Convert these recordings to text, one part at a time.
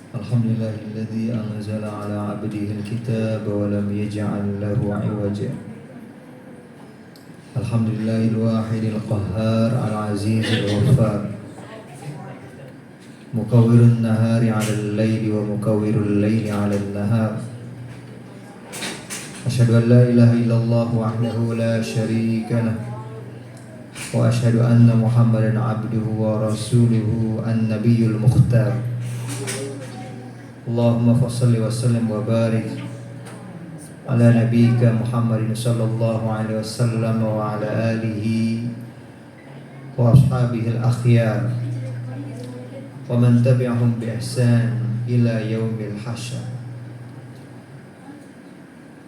الحمد لله الذي أنزل على عبده الكتاب ولم يجعل له عوجا. الحمد لله الواحد القهار العزيز الغفار، مكور النهار على الليل ومكور الليل على النهار. أشهد أن لا إله إلا الله وحده لا شريك له، وأشهد أن محمدا عبده ورسوله النبي المختار. اللهم صل وسلم وبارك على نبيك محمد صلى الله عليه وسلم وعلى آله وأصحابه الأخيار ومن تبعهم بإحسان إلى يوم الحشر.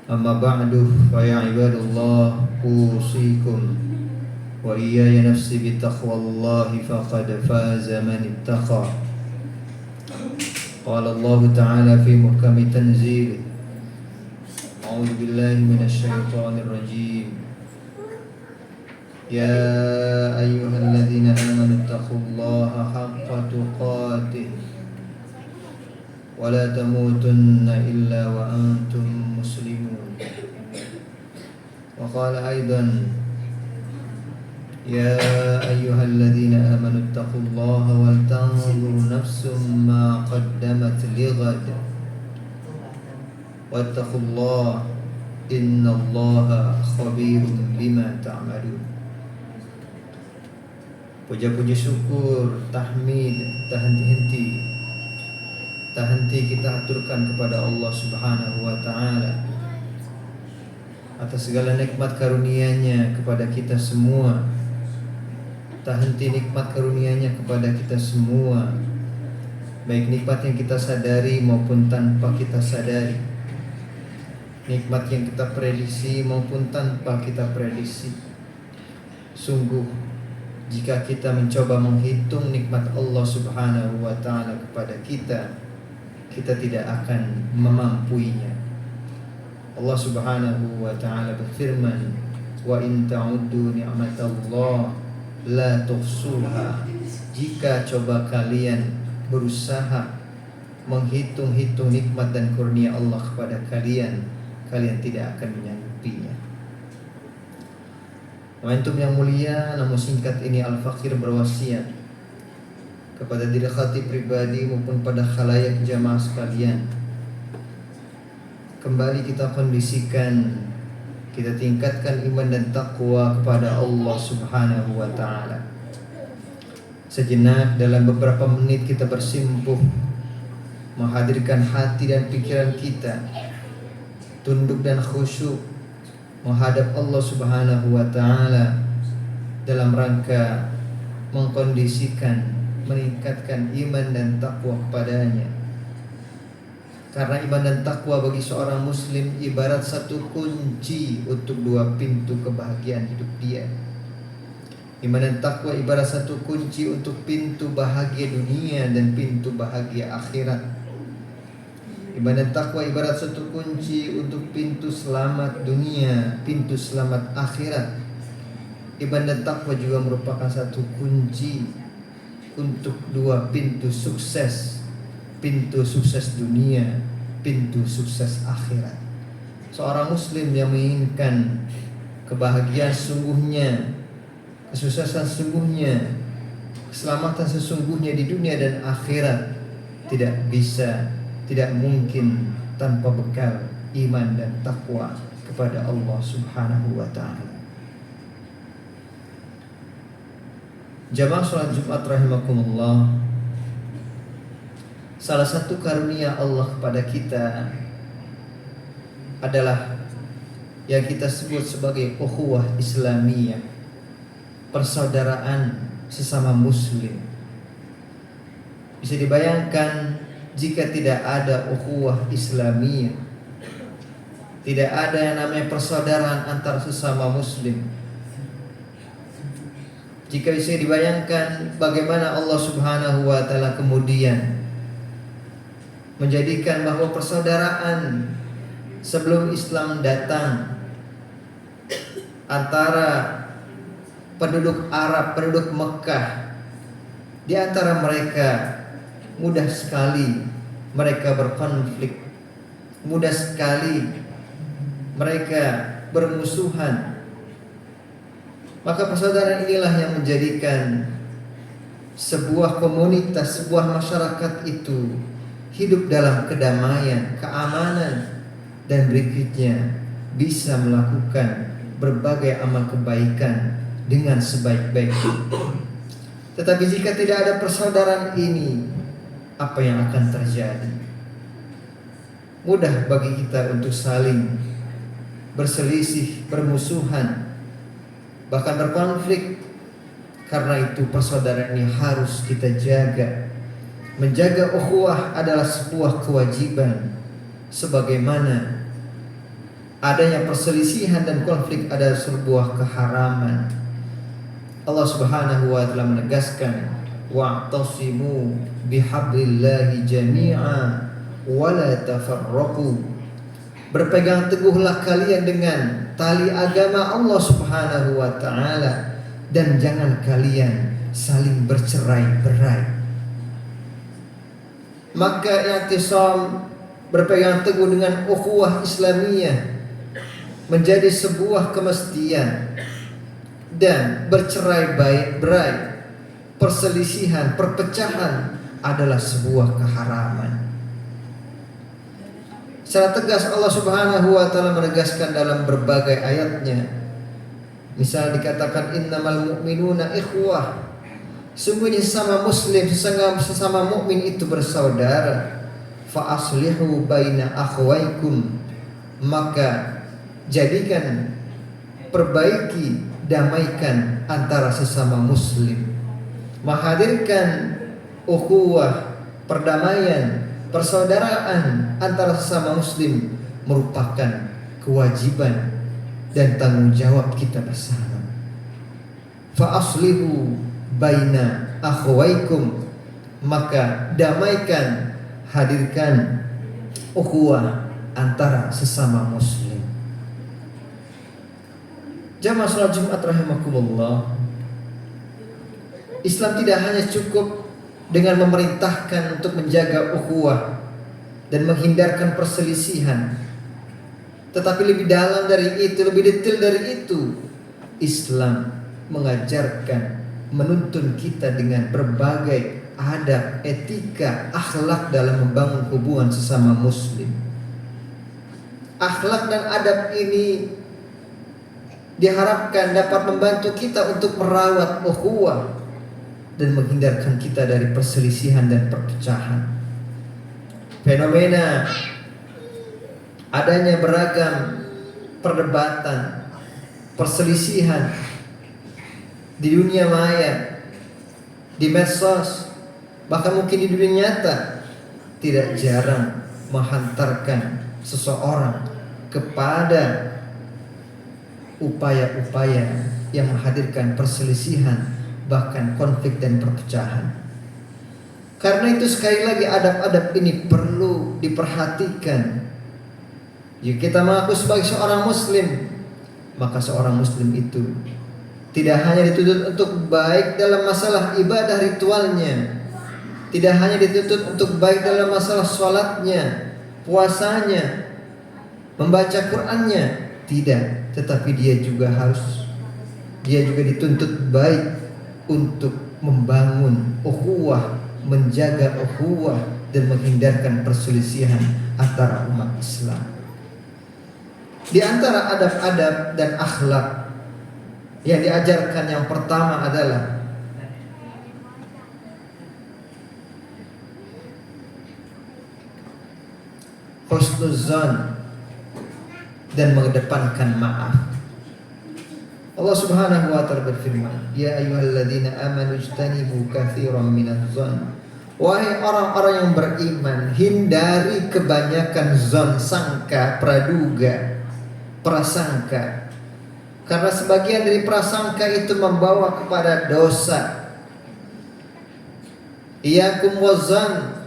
أما بعد فيا عباد الله، أوصيكم وإياي نفسي بتقوى الله فقد فاز من اتقى. قال الله تعالى في محكم تنزيله: أعوذ بالله من الشيطان الرجيم. يا أيها الذين آمنوا اتقوا الله حق تقاته ولا تموتن إلا وأنتم مسلمون. وقال أيضا: يا أيها الذين آمنوا اتقوا الله ولتنظر نفس ما قدمت لغد واتقوا الله إن الله خبير بما تعملون. Puja-puji syukur, tahmid, tak henti kita aturkan kepada Allah Subhanahu wa Ta'ala atas segala nikmat karunia-Nya kepada kita semua. Tak henti nikmat karunia-Nya kepada kita semua, baik nikmat yang kita sadari maupun tanpa kita sadari, nikmat yang kita prediksi maupun tanpa kita prediksi. Sungguh, jika kita mencoba menghitung nikmat Allah Subhanahu wa Ta'ala kepada kita, kita tidak akan memampuinya. Allah Subhanahu wa Ta'ala berfirman: wa in ta'uddu ni'matallah la tuhsuha. Jika coba kalian berusaha menghitung-hitung nikmat dan kurnia Allah kepada kalian, kalian tidak akan menyanggupinya. Momentum yang mulia, namun singkat ini Al-Fakir berwasiat kepada diri khatib pribadi maupun pada khalayak jamaah sekalian. Kembali kita kondisikan, kita tingkatkan iman dan takwa kepada Allah Subhanahu wa Ta'ala. Sejenak dalam beberapa menit kita bersimpuh, menghadirkan hati dan pikiran kita, tunduk dan khusyuk menghadap Allah Subhanahu wa Ta'ala dalam rangka mengkondisikan, meningkatkan iman dan takwa kepadanya. Karena iman dan takwa bagi seorang muslim ibarat satu kunci untuk dua pintu kebahagiaan hidup dia. Iman dan takwa ibarat satu kunci untuk pintu bahagia dunia dan pintu bahagia akhirat. Iman dan takwa ibarat satu kunci untuk pintu selamat dunia, pintu selamat akhirat. Iman dan takwa juga merupakan satu kunci untuk dua pintu sukses, pintu sukses dunia, pintu sukses akhirat. Seorang muslim yang menginginkan kebahagiaan sungguhnya, kesuksesan sungguhnya, keselamatan sesungguhnya di dunia dan akhirat tidak bisa, tidak mungkin tanpa bekal iman dan takwa kepada Allah Subhanahu wa Ta'ala. Jamaah sholat Jumat rahimakumullah, salah satu karunia Allah kepada kita adalah yang kita sebut sebagai ukhuwah Islamiyah, persaudaraan sesama muslim. Bisa dibayangkan jika tidak ada ukhuwah Islamiyah, tidak ada yang namanya persaudaraan antar sesama muslim. Jika bisa dibayangkan bagaimana Allah Subhanahu wa Ta'ala kemudian menjadikan bahwa persaudaraan sebelum Islam datang antara penduduk Arab, penduduk Mekah, di antara mereka mudah sekali mereka berkonflik, mudah sekali mereka bermusuhan. Maka persaudaraan inilah yang menjadikan sebuah komunitas, sebuah masyarakat itu hidup dalam kedamaian, keamanan, dan berikutnya bisa melakukan berbagai amal kebaikan dengan sebaik-baiknya. Tetapi jika tidak ada persaudaraan ini, apa yang akan terjadi? Mudah bagi kita untuk saling berselisih, bermusuhan, bahkan berkonflik. Karena itu persaudaraan ini harus kita jaga. Menjaga ukhuwah adalah sebuah kewajiban, sebagaimana adanya perselisihan dan konflik adalah sebuah keharaman. Allah Subhanahu wa taala menegaskan, wa'tasimu bihablillahi jami'a wa la tafarraqu. Berpegang teguhlah kalian dengan tali agama Allah Subhanahu wa taala dan jangan kalian saling bercerai-berai. Maka i'tisam, berpegang teguh dengan ukhuwah Islamiyah, menjadi sebuah kemestian. Dan bercerai-berai, perselisihan, perpecahan adalah sebuah keharaman. Secara tegas Allah Subhanahu wa taala menegaskan dalam berbagai ayatnya. Misal dikatakan innamal mu'minuna ikhwah. Sungguhnya sesama muslim, sesama mukmin itu bersaudara. Fa aslihu baina akhwaikum. Maka jadikan, perbaiki, damaikan antara sesama muslim. Menghadirkan ukhuwah, perdamaian, persaudaraan antara sesama muslim merupakan kewajiban dan tanggung jawab kita bersama. Fa aslihu baina akhwaikum. Maka damaikan, hadirkan ukhuwah antara sesama muslim. Jamaah salat Jumat rahimakumullah, Islam tidak hanya cukup dengan memerintahkan untuk menjaga ukhuwah dan menghindarkan perselisihan, tetapi lebih dalam dari itu, lebih detail dari itu, Islam mengajarkan, menuntun kita dengan berbagai adab, etika, akhlak dalam membangun hubungan sesama muslim. Akhlak dan adab ini diharapkan dapat membantu kita untuk merawat ukhuwah dan menghindarkan kita dari perselisihan dan perpecahan. Fenomena adanya beragam perdebatan, perselisihan di dunia maya, di medsos, bahkan mungkin di dunia nyata, tidak jarang menghantarkan seseorang kepada upaya-upaya yang menghadirkan perselisihan, bahkan konflik dan perpecahan. Karena itu sekali lagi adab-adab ini perlu diperhatikan. Jika kita mengaku sebagai seorang muslim, maka seorang muslim itu tidak hanya dituntut untuk baik dalam masalah ibadah ritualnya, tidak hanya dituntut untuk baik dalam masalah sholatnya, puasanya, membaca Qur'annya, tidak, tetapi dia juga dituntut baik untuk membangun ukhuwah, menjaga ukhuwah dan menghindarkan perselisihan antara umat Islam. Di antara adab-adab dan akhlak yang diajarkan yang pertama adalah husnuzan dan mengedepankan maaf. Allah Subhanahu wa taala berfirman, "Ya ayyuhalladzina amanu ijtanibu katsiran minadh-dhon." Wahai orang-orang yang beriman, hindari kebanyakan zon, sangka, praduga, prasangka. Karena sebagian dari prasangka itu membawa kepada dosa. Iyyakum wazan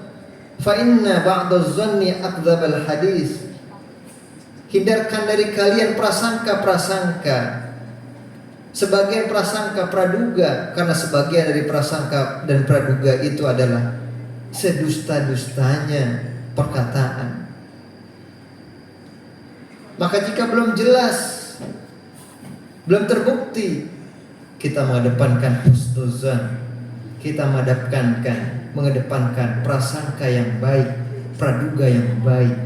fa inna ba'dadh-dhanni akdzabal hadis. Hindarkan dari kalian prasangka-prasangka. Sebagian prasangka praduga, karena sebagian dari prasangka dan praduga itu adalah sedusta-dustanya perkataan. Maka jika belum jelas, belum terbukti, kita mengedepankan husnuzan, kita mengedepankan prasangka yang baik, praduga yang baik.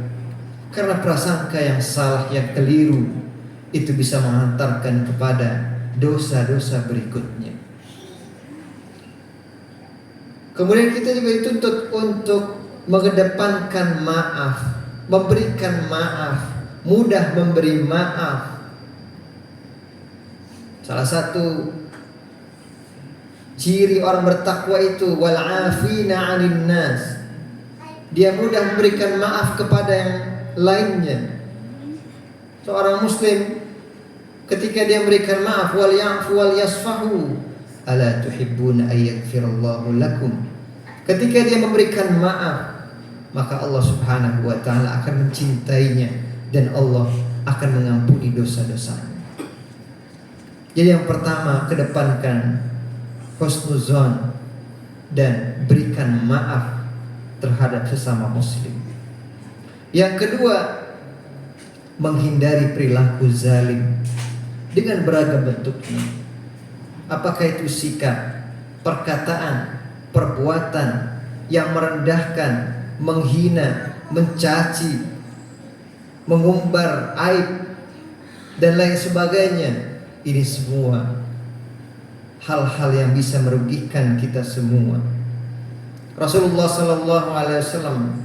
Karena prasangka yang salah, yang keliru, itu bisa menghantarkan kepada dosa-dosa berikutnya. Kemudian kita juga dituntut untuk mengedepankan maaf, memberikan maaf, mudah memberi maaf. Salah satu ciri orang bertakwa itu wal 'afina 'anil nas. Dia mudah memberikan maaf kepada yang lainnya. Seorang muslim ketika dia memberikan maaf, wal ya'fu wal yasfahu, ala tuhibbuna ay yaghfirallahu lakum. Ketika dia memberikan maaf, maka Allah Subhanahu wa taala akan mencintainya dan Allah akan mengampuni dosa-dosanya. Jadi yang pertama, kedepankan husnuzon dan berikan maaf terhadap sesama muslim. Yang kedua, menghindari perilaku zalim dengan beragam bentuknya. Apakah itu sikap, perkataan, perbuatan yang merendahkan, menghina, mencaci, mengumbar aib dan lain sebagainya. Ini semua hal-hal yang bisa merugikan kita semua. Rasulullah sallallahu alaihi wasallam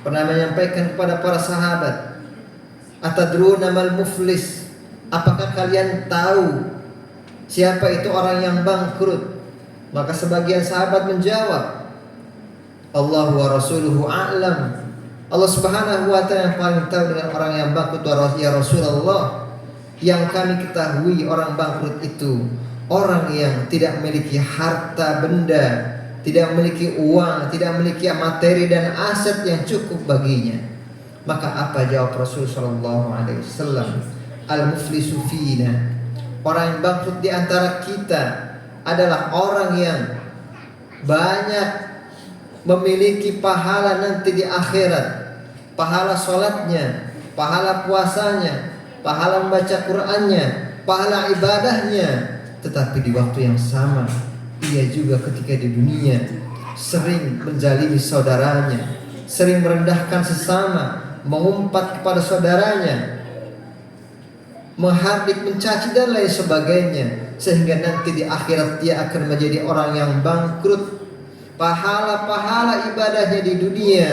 pernah menyampaikan kepada para sahabat, "Atadruna mal muflis?" Apakah kalian tahu siapa itu orang yang bangkrut? Maka sebagian sahabat menjawab, Allah wa rasuluhu a'lam. Allah Subhanahu wa ta'ala yang paling tahu dengan orang yang bangkrut ya Rasulullah. Yang kami ketahui orang bangkrut itu orang yang tidak memiliki harta benda, tidak memiliki uang, tidak memiliki materi dan aset yang cukup baginya. Maka apa jawab Rasul sallallahu alaihi wasallam? Al-muflisu fina. Orang yang bangkrut di antara kita adalah orang yang banyak memiliki pahala nanti di akhirat. Pahala sholatnya, pahala puasanya, pahala membaca Qur'annya, pahala ibadahnya. Tetapi di waktu yang sama, ia juga ketika di dunia sering menzalimi saudaranya, sering merendahkan sesama, mengumpat kepada saudaranya, menghardik, mencaci dan lain sebagainya, sehingga nanti di akhirat dia akan menjadi orang yang bangkrut. Pahala-pahala ibadahnya di dunia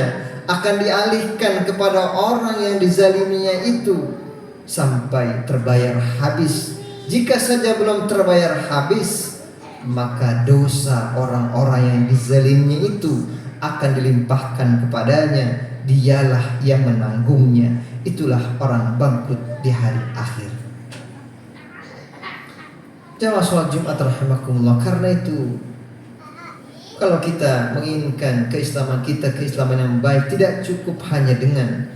akan dialihkan kepada orang yang dizaliminya itu sampai terbayar habis. Jika saja belum terbayar habis, maka dosa orang-orang yang dizaliminya itu akan dilimpahkan kepadanya. Dialah yang menanggungnya. Itulah orang bangkrut di hari akhir. Jamaah sholat Jumat rahimakumullah. Karena itu, kalau kita menginginkan keislaman kita, keislaman yang baik, tidak cukup hanya dengan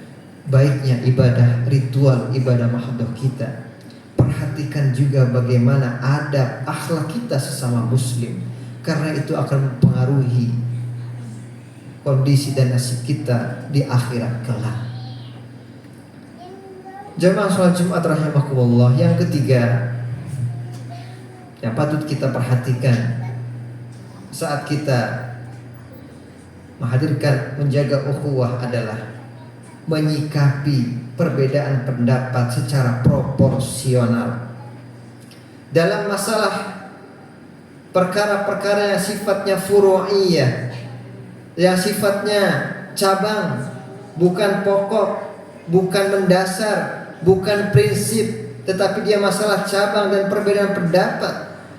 baiknya ibadah, ritual ibadah mahabbah kita. Perhatikan juga bagaimana adab akhlak kita sesama muslim. Karena itu akan mempengaruhi kondisi dan nasib kita di akhirat kelak. Jamaah sholat Jumat rahimakumullah. Yang ketiga yang patut kita perhatikan saat kita menghadirkan menjaga ukhuwah adalah menyikapi perbedaan pendapat secara proporsional. Dalam masalah perkara-perkara yang sifatnya furu'iyah, yang sifatnya cabang, bukan pokok, bukan mendasar, bukan prinsip, tetapi dia masalah cabang dan perbedaan pendapat,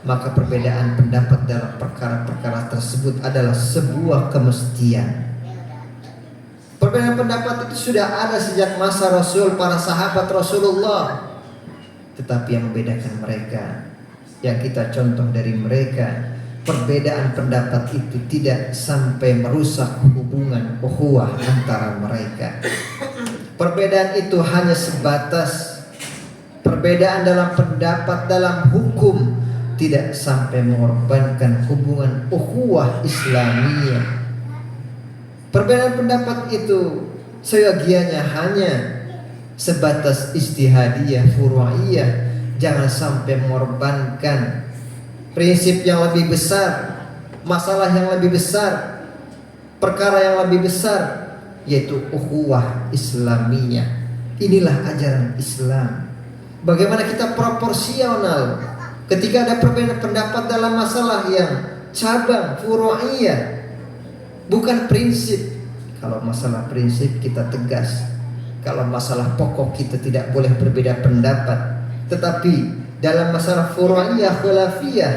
maka perbedaan pendapat dalam perkara-perkara tersebut adalah sebuah kemestian. Perbedaan pendapat itu sudah ada sejak masa Rasul, para sahabat Rasulullah. Tetapi yang membedakan mereka, yang kita contoh dari mereka, perbedaan pendapat itu tidak sampai merusak hubungan ukhuwah antara mereka. Perbedaan itu hanya sebatas perbedaan dalam pendapat, dalam hukum, tidak sampai mengorbankan hubungan ukhuwah Islamiyah. Perbedaan pendapat itu seyogianya hanya sebatas ijtihadiyah, furu'iyah. Jangan sampai mengorbankan prinsip yang lebih besar, masalah yang lebih besar, perkara yang lebih besar, yaitu ukhuwah Islamiyah. Inilah ajaran Islam. Bagaimana kita proporsional ketika ada perbedaan pendapat dalam masalah yang cabang, furu'iyah, bukan prinsip. Kalau masalah prinsip kita tegas. Kalau masalah pokok kita tidak boleh berbeda pendapat. Tetapi dalam masalah furu'iyah, khilafiyah,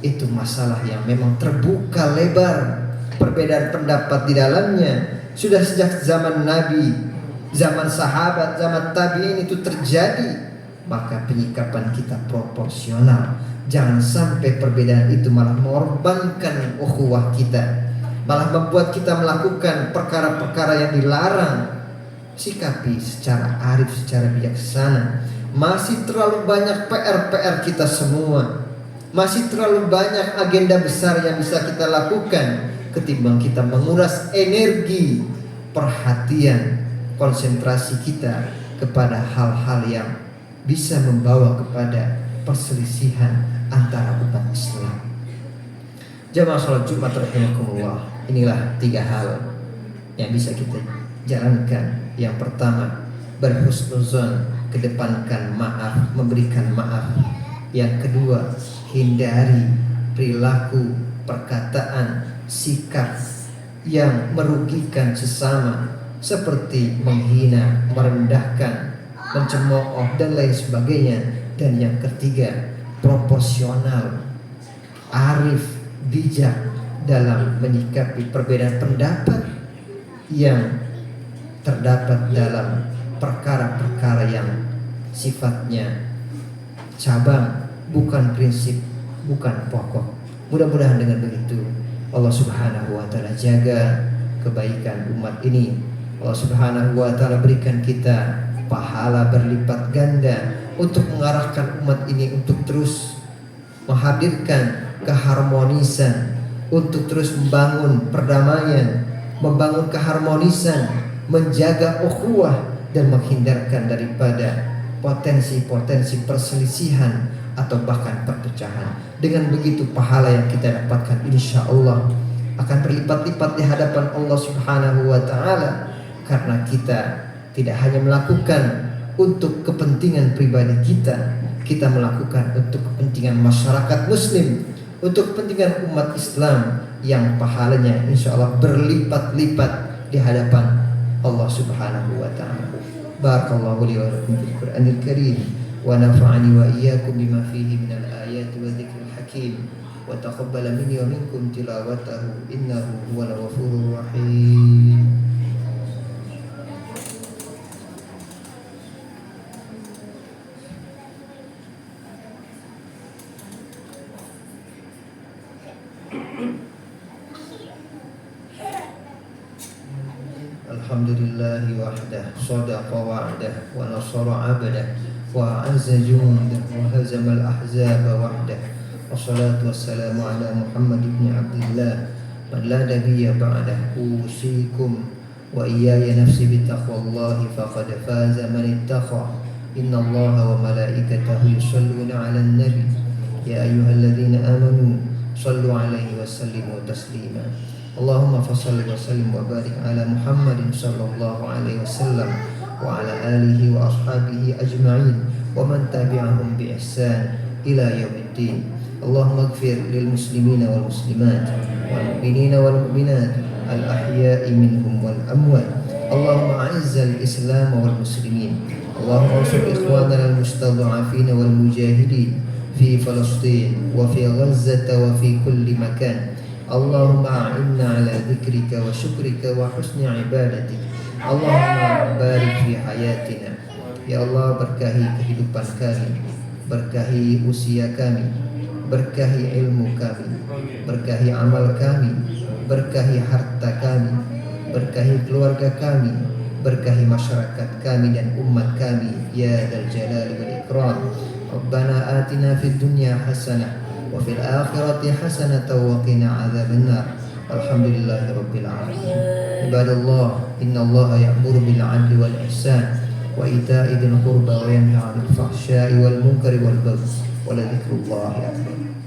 itu masalah yang memang terbuka lebar, perbedaan pendapat di dalamnya. Sudah sejak zaman Nabi, zaman sahabat, zaman tabi'in itu terjadi. Maka penyikapan kita proporsional. Jangan sampai perbedaan itu malah mengorbankan ukhuwah kita, malah membuat kita melakukan perkara-perkara yang dilarang. Sikapi secara arif, secara bijaksana. Masih terlalu banyak PR kita semua. Masih terlalu banyak agenda besar yang bisa kita lakukan ketimbang kita menguras energi, perhatian, konsentrasi kita kepada hal-hal yang bisa membawa kepada perselisihan antara umat Islam. Jamaah salat Jumat rahimakumullah, inilah 3 hal yang bisa kita jalankan. Yang pertama, berhusnuzon, kedepankan maaf, memberikan maaf. Yang kedua, hindari perilaku, perkataan, sikap yang merugikan sesama, seperti menghina, merendahkan, mencemooh dan lain sebagainya. Dan yang ketiga, proporsional, arif, bijak dalam menyikapi perbedaan pendapat yang terdapat dalam perkara-perkara yang sifatnya cabang, bukan prinsip, bukan pokok. Mudah-mudahan dengan begitu Allah Subhanahu wa taala jaga kebaikan umat ini. Allah Subhanahu wa taala berikan kita pahala berlipat ganda untuk mengarahkan umat ini untuk terus menghadirkan keharmonisan, untuk terus membangun perdamaian, membangun keharmonisan, menjaga ukhuwah, dan menghindarkan daripada potensi-potensi perselisihan atau bahkan perpecahan. Dengan begitu pahala yang kita dapatkan insya Allah akan berlipat-lipat di hadapan Allah Subhanahu wa taala, karena kita tidak hanya melakukan untuk kepentingan pribadi kita melakukan untuk kepentingan masyarakat muslim, untuk kepentingan umat Islam yang pahalanya insya Allah berlipat-lipat di hadapan Allah Subhanahu wa taala. Barakallahu li wa lakum fil Qur'anil Karim wa nafa'ani wa iyyakum bima fihi minal ayati wa dzikril hakim wa taqabbala minni wa minkum tilawatahu innahu huwal ghafurur rahim. Alhamdulillahi wahdah, sadaqa wa'dah, wa nasara abdah, wa a'azza jundah, wa hazamal ahzaba wahdah. Wassalatu wassalamu ala Muhammad ibn Abdillah man la nabiyya ba'dah. Usikum wa iyaya nafsi bitaqwallahi faqad faza man ittaqa. Innallaha wa malaikatahu yusalluna 'alan nabi ya ayyuhalladzina amanu sallu 'alaihi wa sallimu taslima. Allahumma fassalli wa sallim wa barik ala Muhammadin sallallahu alaihi wasallam wa ala alihi wa ashabihi ajma'in wa man tabi'ahum bi ihsan ila yaumiddin. Allahumma ighfir lil muslimina wal muslimat wal mu'minina wal mu'minat al ahya'i minhum wal amwat. Allahumma a'izzal islam wal muslimin. Allahumma ansur ikhwanana al mustad'afin wal mujahidin fi Palestin wa fi Gazzah wa fi kulli makan. Allahumma a'inna ala dzikrika wa syukrika wa husni ibadatik. Allahumma barik fi hayatina. Ya Allah, berkahi kehidupan kami, berkahi usia kami, berkahi ilmu kami, berkahi amal kami, berkahi harta kami, berkahi keluarga kami, berkahi masyarakat kami dan umat kami ya dzal jalali wal ikram. Rabbana atina fid dunya hasanah wa fil akhirati hasanatan wa qina adzabannar. Alhamdulillahirabbil alamin. Ibadallah, innallaha ya'muru bil 'adli wal ihsan wa ita'i dzil qurba wa yanha 'anil fahsya'i wal munkari wal baghi wa la dzikrullahi akbar.